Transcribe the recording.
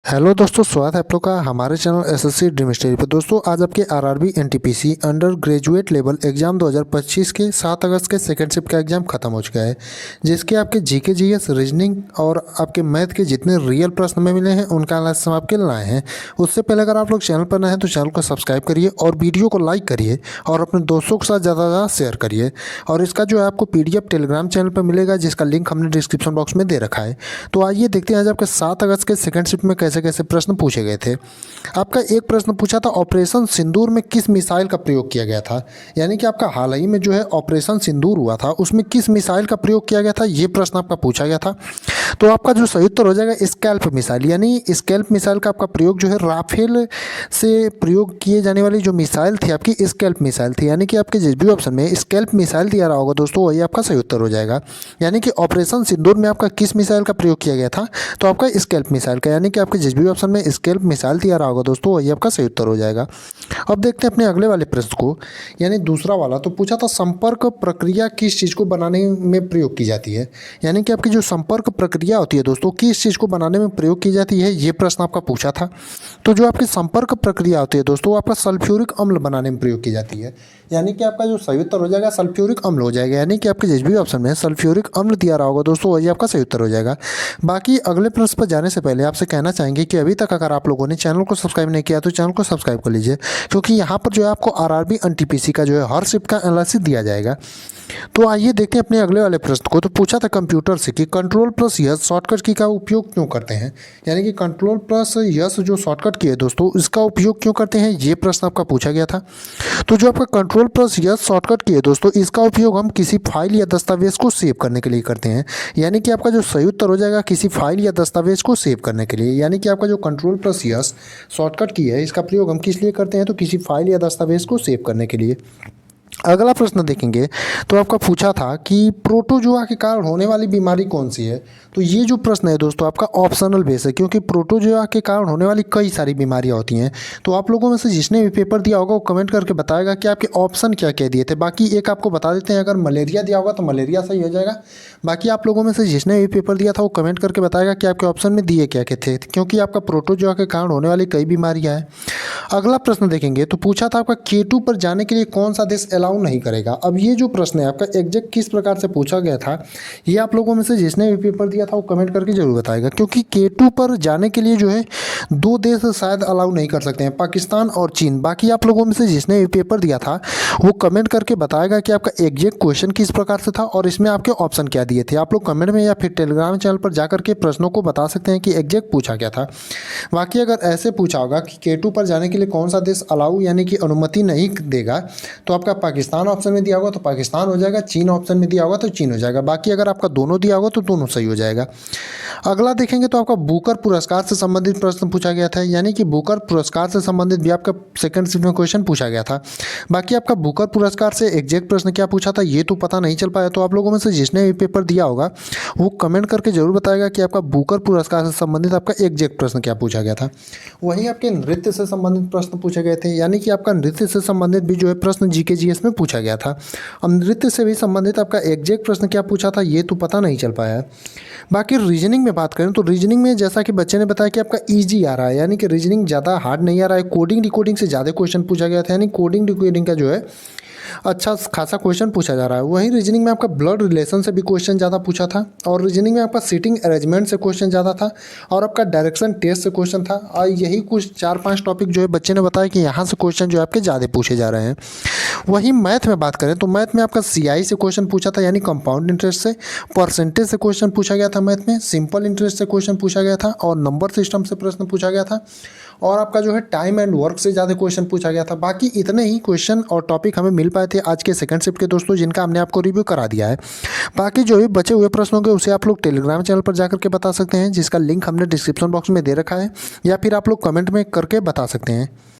Hello दोस्तों, स्वागत है आप लोग का हमारे चैनल एसएससी ड्रीम स्टडी पर। दोस्तों आज आपके RRB NTPC under graduate level exam 2025 के 7 अगस्त के सेकंड शिफ्ट का एग्जाम खत्म हो चुका है, जिसके आपके जीके जीएस रीजनिंग और आपके मैथ के जितने रियल प्रश्न में मिले हैं उनका एनालिसिस हम आपके लाए हैं। उससे पहले अगर आप लोग चैनल पर नए हैं तो चैनल को सब्सक्राइब करिए और वीडियो को लाइक करिए और अपने दोस्तों के साथ ज़्यादा शेयर करिए। और इसका जो है आपको पीडीएफ टेलीग्राम चैनल पर मिलेगा, जिसका लिंक हमने डिस्क्रिप्शन बॉक्स में दे रखा है। तो आइए देखते हैं आज आपके 7 अगस्त के सेकंड शिफ्ट में कैसे कैसे प्रश्न पूछे गए थे। आपका एक प्रश्न पूछा था ऑपरेशन सिंदूर में किस मिसाइल का प्रयोग किया गया था, यानी कि आपका हाल ही में जो है ऑपरेशन सिंदूर हुआ था उसमें किस मिसाइल का प्रयोग किया गया था, ये प्रश्न आपका पूछा गया था। तो आपका जो सही उत्तर हो जाएगा स्कैल्प मिसाइल, यानी स्कैल्प मिसाइल का आपका प्रयोग जो है राफेल से प्रयोग किए जाने वाली जो मिसाइल थी आपकी स्कैल्प मिसाइल थी, यानी कि आपके जिस भी ऑप्शन में स्कैल्प मिसाइल दिया रहा होगा दोस्तों वही आपका सही उत्तर हो जाएगा। यानी कि ऑपरेशन सिंदूर में आपका किस मिसाइल का प्रयोग किया गया था, तो आपका स्कैल्प मिसाइल का, यानी कि आपके जिस भी ऑप्शन में स्कैल्प मिसाइल दिया रहा होगा दोस्तों वही आपका सही उत्तर हो जाएगा। अब देखते हैं अपने अगले वाले प्रश्न को, यानी दूसरा वाला। तो पूछा था संपर्क प्रक्रिया किस चीज़ को बनाने में प्रयोग की जाती है, यानी कि आपकी जो संपर्क प्रक्रिया होती है दोस्तों किस चीज़ को बनाने में प्रयोग की जाती है, ये प्रश्न आपका पूछा था। तो जो आपकी संपर्क प्रक्रिया होती है दोस्तों आपका सल्फ्यूरिक अम्ल बनाने में प्रयोग की जाती है, यानी कि आपका जो सही उत्तर हो जाएगा सल्फ्यूरिक अम्ल हो जाएगा। यानी कि आपके जिस भी ऑप्शन में सल्फ्यूरिक अम्ल दिया रहा होगा दोस्तों वही आपका सही उत्तर हो जाएगा। बाकी अगले प्रश्न पर जाने से पहले आपसे कहना चाहेंगे कि अभी तक अगर आप लोगों ने चैनल को सब्सक्राइब नहीं किया तो चैनल को सब्सक्राइब कर लीजिए, क्योंकि यहाँ पर जो है आपको आरआरबी एनटीपीसी का जो है हर शिफ्ट का एनालिसिस दिया जाएगा। तो आइए देखते हैं अपने अगले वाले प्रश्न को। तो पूछा था कंप्यूटर से कि कंट्रोल प्लस यस शॉर्टकट की का उपयोग क्यों करते हैं, यानी कि कंट्रोल प्लस यस जो शॉर्टकट की है दोस्तों इसका उपयोग क्यों करते हैं, ये प्रश्न आपका पूछा गया था। तो जो आपका कंट्रोल प्लस यस शॉर्टकट की है दोस्तों इसका उपयोग हम किसी फाइल या दस्तावेज को सेव करने के लिए करते हैं, यानी कि आपका जो सही उत्तर हो जाएगा किसी फाइल या दस्तावेज को सेव करने के लिए। यानी कि आपका जो कंट्रोल प्लस यस शॉर्टकट की है इसका प्रयोग हम किस लिए करते हैं, तो किसी फाइल या दस्तावेज को सेव करने के लिए। अगला प्रश्न देखेंगे तो आपका पूछा था कि प्रोटोजोआ के कारण होने वाली बीमारी कौन सी है। तो ये जो प्रश्न है दोस्तों आपका ऑप्शनल बेस है, क्योंकि प्रोटोजोआ के कारण होने वाली कई सारी बीमारियां होती हैं। तो आप लोगों में से जिसने भी पेपर दिया होगा वो कमेंट करके बताएगा कि आपके ऑप्शन क्या क्या दिए थे। बाकी एक आपको बता देते हैं, अगर मलेरिया दिया होगा तो मलेरिया सही हो जाएगा। बाकी आप लोगों में से जिसने भी पेपर दिया था वो कमेंट करके बताएगा कि आपके ऑप्शन में दिए क्या क्या थे, क्योंकि आपका प्रोटोजोआ के कारण होने वाली कई बीमारियाँ हैं। अगला प्रश्न देखेंगे तो पूछा था आपका K2 पर जाने के लिए कौन सा देश अलाउ नहीं करेगा। अब ये जो प्रश्न है आपका एग्जैक्ट किस प्रकार से पूछा गया था, ये आप लोगों में से जिसने भी पेपर दिया था वो कमेंट करके जरूर बताएगा, क्योंकि K2 पर जाने के लिए जो है दो देश शायद अलाउ नहीं कर सकते हैं, पाकिस्तान और चीन। बाकी आप लोगों में से जिसने भी पेपर दिया था वो कमेंट करके बताएगा कि आपका एग्जैक्ट क्वेश्चन किस प्रकार से था और इसमें आपके ऑप्शन क्या दिए थे। आप लोग कमेंट में या फिर टेलीग्राम चैनल पर जाकर के प्रश्नों को बता सकते हैं कि एग्जैक्ट पूछा क्या था। बाकी अगर ऐसे पूछा होगा कि K2 पर जाने के लिए कौन सा देश अलाउ यानी कि अनुमति नहीं देगा, तो आपका पाकिस्तान ऑप्शन में दिया होगा तो पाकिस्तान हो जाएगा, चीन ऑप्शन में दिया होगा तो चीन हो जाएगा। बाकी अगर आपका दोनों दिया होगा तो दोनों सही हो जाएगा। अगला देखेंगे तो आपका बुकर पुरस्कार से संबंधित प्रश्न पूछा गया था, यानी कि बुकर पुरस्कार से संबंधित भी आपका सेकंड शिफ्ट में क्वेश्चन पूछा गया था। बाकी आपका बुकर पुरस्कार से एग्जैक्ट प्रश्न क्या पूछा था ये तो पता नहीं चल पाया, तो आप लोगों में से जिसने भी पेपर दिया होगा वो कमेंट करके जरूर बताएगा कि आपका बुकर पुरस्कार से संबंधित आपका एग्जैक्ट प्रश्न क्या पूछा गया था। वहीं आपके नृत्य से संबंधित प्रश्न पूछे गए थे, यानी कि आपका नृत्य से संबंधित भी जो है प्रश्न जीके जीएस में पूछा गया था। अब नृत्य से भी संबंधित आपका एग्जैक्ट प्रश्न क्या पूछा था ये तो पता नहीं चल पाया। बाकी रीजनिंग में बात करें तो रीजनिंग में जैसा कि बच्चे ने बताया कि आपका ईजी आ रहा है, यानी कि रीजनिंग ज़्यादा हार्ड नहीं आ रहा है। कोडिंग डिकोडिंग से ज़्यादा क्वेश्चन पूछा गया था, यानी कोडिंग डिकोडिंग का जो है अच्छा खासा क्वेश्चन पूछा जा रहा है। वहीं रीजनिंग में आपका ब्लड रिलेशन से भी क्वेश्चन ज़्यादा पूछा था, और रीजनिंग में आपका सीटिंग अरेंजमेंट से क्वेश्चन ज़्यादा था, और आपका डायरेक्शन टेस्ट से क्वेश्चन था। और यही कुछ 4-5 टॉपिक जो है बच्चे ने बताया कि यहाँ से क्वेश्चन जो है आपके ज़्यादा पूछे जा रहे हैं। वहीं मैथ में बात करें तो मैथ में आपका CI से क्वेश्चन पूछा था, यानी कंपाउंड इंटरेस्ट से। परसेंटेज से क्वेश्चन पूछा गया था मैथ में, सिंपल इंटरेस्ट से क्वेश्चन पूछा गया था, और नंबर सिस्टम से प्रश्न पूछा गया था, और आपका जो है टाइम एंड वर्क से ज़्यादा क्वेश्चन पूछा गया था। बाकी इतने ही क्वेश्चन और टॉपिक हमें मिल पाए थे आज के सेकंड शिफ्ट के दोस्तों, जिनका हमने आपको रिव्यू करा दिया है। बाकी जो भी बचे हुए प्रश्न होंगे उसे आप लोग टेलीग्राम चैनल पर जाकर के बता सकते हैं, जिसका लिंक हमने डिस्क्रिप्शन बॉक्स में दे रखा है, या फिर आप लोग कमेंट में करके बता सकते हैं।